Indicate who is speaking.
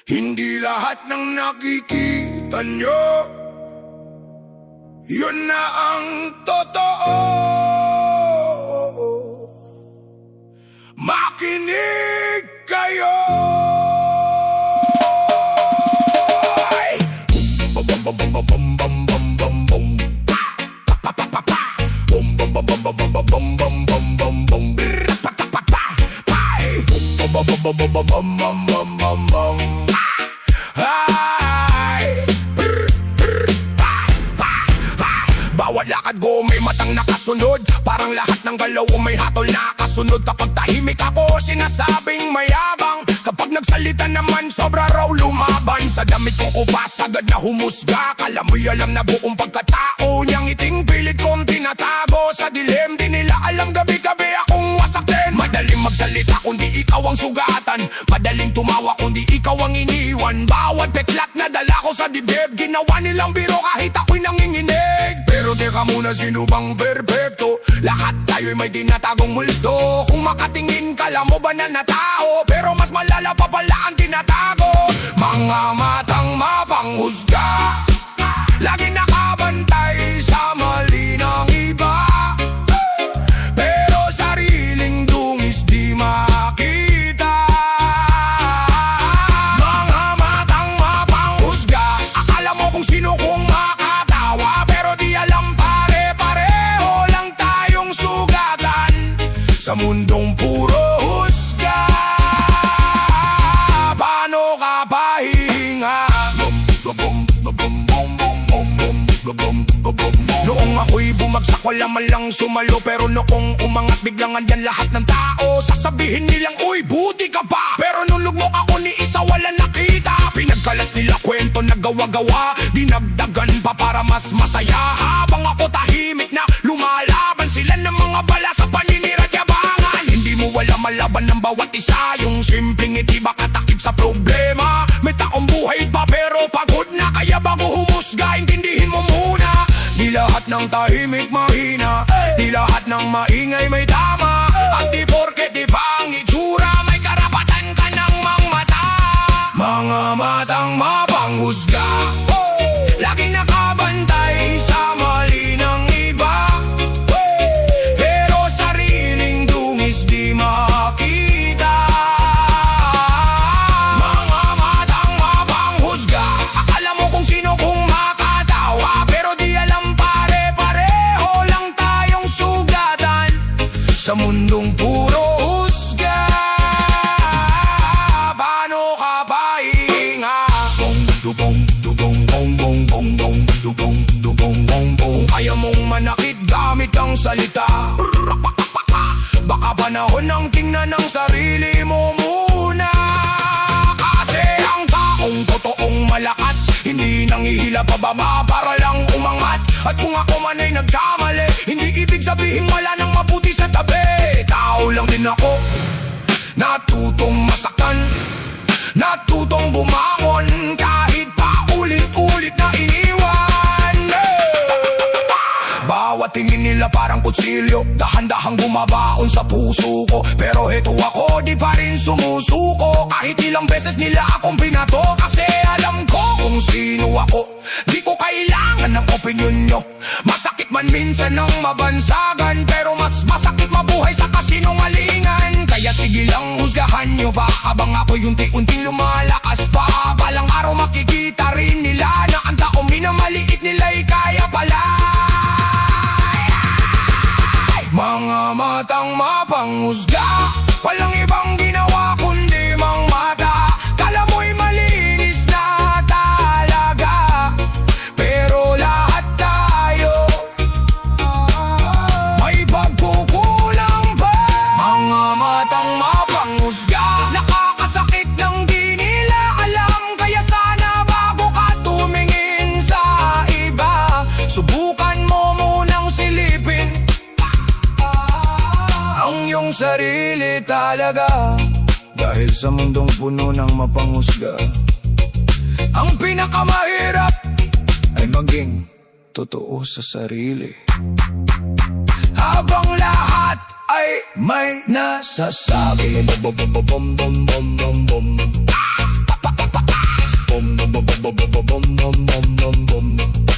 Speaker 1: Hindi lahat ng nakikita nyo yun na ang totoo. Makinig kayo. Bum bum bum bum bum bum bum bum bum. Pa pa pa pa. Bum bum bum bum bum bum bum bum bum bum bum. Pa pa pa pa. Bum bum bum bum bum bum bum bum bum. Bawat lakad ko may matang nakasunod. Parang lahat ng galaw ko may hatol na kasunod. Kapag tahimik ako, sinasabing mayabang. Kapag nagsalita naman, sobra raw lumaban. Sa damit kong kupas, agad na humusga. Kala mo'y alam na buong pagkatao niyang iting pilit kong tinatago. Sa dilim, di nila alam gabi-gabi akong wasaktin. Madaling magsalita kundi ikaw ang sugatan. Madaling tumawa kundi ikaw ang iniwan. Bawat peklat na dala ko sa dibdib, ginawa nilang biro kahit ako'y nanginginig. Pero teka muna, sino bang perpekto? Lahat tayo'y may tinatagong multo. Kung makatingin ka, alam mo ba na tao? Pero mas malala pa pala ang tinatago. Mga matang mapanghusga, lagi nakabantay sa mali ng iba. Pero sariling dungis di makita. Mga matang mapanghusga, akala mo kung sino kung makatawa. Pero di alam pare-pareho lang tayong sugatan sa mundong puro husga. Paano ka pahinga? Noong ako'y bumagsak, wala man lang sumalo. Pero noong umangat, biglang andyan lahat ng tao. Sasabihin nilang, uy, buti ka pa. Pero nung lugmok ako ni isa, wala nakita. Pinagkalat nila kwento, nagawa-gawa. Dinagdagan pa para mas masaya. Habang ako tahimik na lumalaban sila ng mga bala sa paninira at yabangan. Hindi mo wala malaban ng bawat isa. Yung simpleng ngiti baka takip sa problema. May taong buhay pa pero pagod na. Kaya bago humusga, intindihin mo muna. Di lahat ng tahimik mahina, di lahat ng maingay may tama. At di porket iba ang itsura, may karapatan ka ng mangmata. Mga matang mapanghusga, lagi nakabantay sa mali ng iba. Pero sariling dungis di makita. Mga matang mapanghusga, akala mo kung sino kung makatawa. Pero di alam pare-pareho lang tayong sugatan sa mundong puro husga. Paano ka pahinga? Bong dubong dubong bong bong bong bong dubong dubong bong bong. Ayaw mong manakit gamit ang salita. Baka panahon ng tingnan ng sarili mo muna. Kasi ang taong totoong malakas hindi nangihila pababa para lang umangat. At kung ako man ay nagkamali, hindi ibig sabihin wala nang mabuti sa tabi. Tao lang din ako, natutong masaktan, natutong bumangon kahit pa ulit-ulit na iniwan. Bawat tingin nila parang kutsilyo, dahan-dahang bumabaon sa puso ko. Pero heto ako, di pa rin sumusuko. Kahit ilang beses nila akong binato. Kasi alam ko kung sino ako. Di ko kailangan ng opinyon nyo. Masakit man minsan ng mabansagan, pero mas masakit mabuhay sa kasinungalingan. Kaya sige lang husgahan nyo ba, habang ako'y unti-unting lumalakas pa. Balang araw makikita rin nila na ang taong minamaliit nila'y kaya pala. Mga matang mapanghusga, walang ibang ginawa kundi mangmata. Kala mo'y malinis na talaga, pero lahat tayo may pagkukulang pa. Mga matang mapanghusga, nakakasakit ng di nila alam. Kaya sana bago ka tumingin sa iba, subukan mo munang silipin ang iyong sarili talaga. Dahil sa mundong puno ng mapanghusga, ang pinakamahirap ay maging totoo sa sarili. Habang lahat ay may nasasabi. Bom bom bom bom bom bom bom.
Speaker 2: bum bum bum bum bum bum bum bum bum.